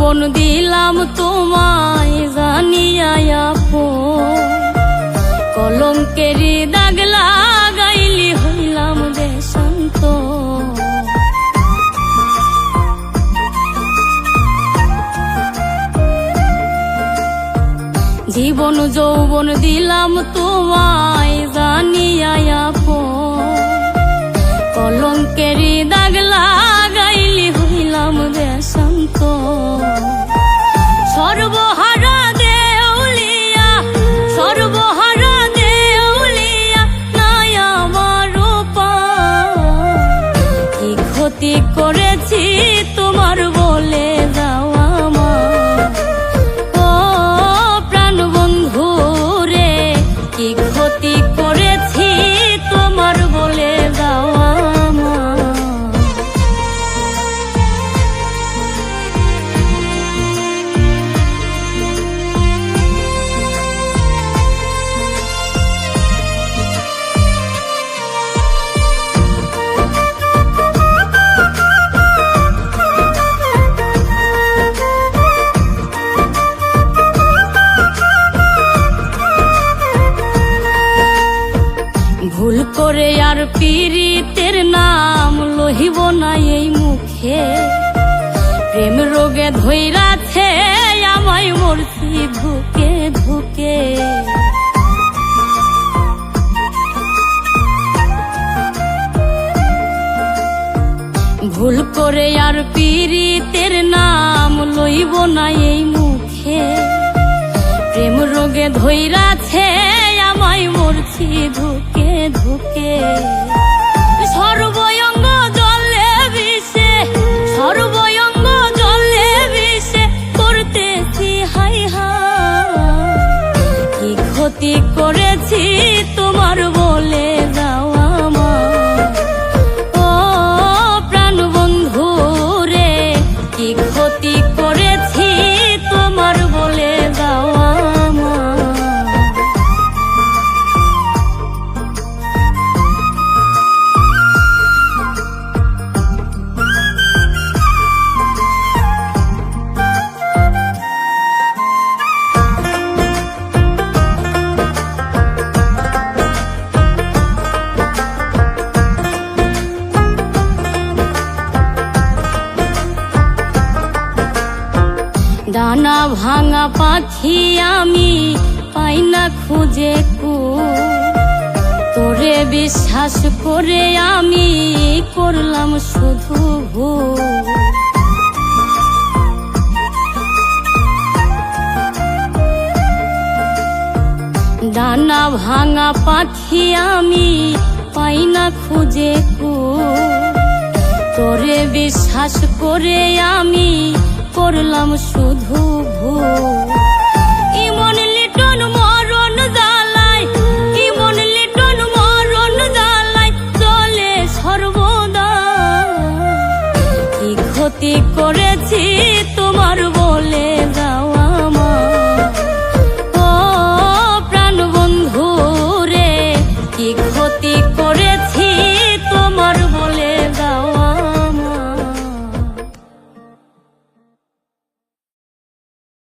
যৌবন দিলাম তোমায় জানিয়া আপন, কলঙ্কেরই দাগ লাগাইলি হইলাম দেশান্ত। জীবন যৌবন দিলাম তোমায় জানিয়া আপন, কলঙ্কেরই দাগ লাগাইলি হইলাম দেশান্ত। সর্বহারা দেউলিয়া, সর্বহারা দেউলিয়া নাই আমার পার। কি ক্ষতি করেছি তোমার বলে যাও আমার, ও প্রাণ বন্ধু রে, কি ক্ষতি করেছি তোমার বলে যাও আমার। ভুল করে আর পীড়িতের নাম লহিব না এই মুখে, প্রেম রোগে ধইরাছে আমায় মরছি ধুকে ধুকে। ভুল করে আর পীড়িতের নাম লইব না এই মুখে, প্রেম রোগে ধইরাছে আমায় মরছি ধুকে ধুকে। সর্বঙ্গ জলে বিষে, সর্বঙ্গ জলে বিষে করতেছি হাই হাই। কি ক্ষতি করেছি তোমার বলে যাও আমার, ও প্রাণ বন্ধু রে, কি ক্ষতি করেছি তোমার বলে যাও আমার। ডানা ভাঙা পাখি আমি পাই না খুঁজে কুল, তোরে বিশ্বাস করে আমি করলাম শুধু ভুল। ডানা ভাঙা পাখি আমি পাই না খুঁজে কুল, তোরে বিশ্বাস করে আমি করলাম শুধু ভুল। ইমন লিটন